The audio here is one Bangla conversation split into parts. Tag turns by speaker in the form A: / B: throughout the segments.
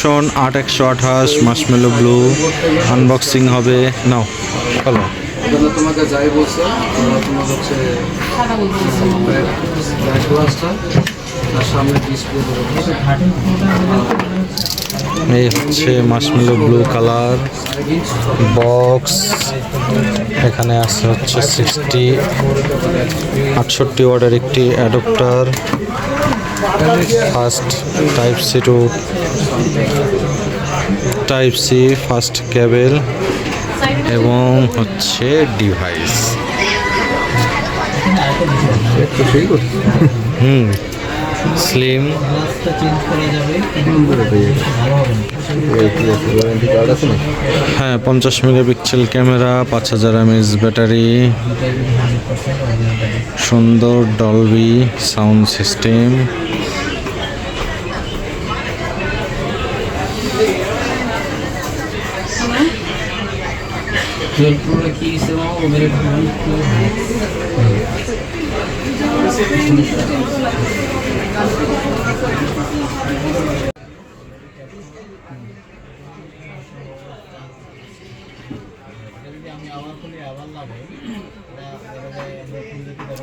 A: শন 8128 মার্শমেলো ব্লু আনবক্সিং হবে নাও চলো।
B: তোমাকে যাই বলছে তোমার হচ্ছে ব্যাক গ্লাসটা আর সামনে ডিসপ্লে
A: এই হচ্ছে মার্শমেলো ব্লু কালার বক্স। এখানে আছে হচ্ছে 68 ওয়াটের একটি adapter, fast type C to type C fast cable এবং হচ্ছে ডিভাইস। স্লিম হ্যাঁ 50 মেগাপিক্সেল ক্যামেরা, 5000 mAh ব্যাটারি, সুন্দর ডলবি সাউন্ড সিস্টেম।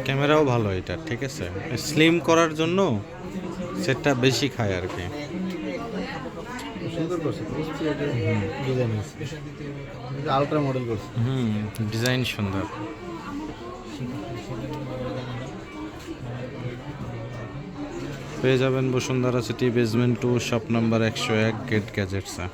A: ক্যামেরাও ভালো এটা, ঠিক আছে। স্লিম করার জন্য সেটটা বেশি খায় আর কি।
B: আলট্রা মডেল করছে,
A: ডিজাইন সুন্দর। পেয়ে যাবেন Bashundhara city basement 2 shop number 101 gate গ্যাজেটসে।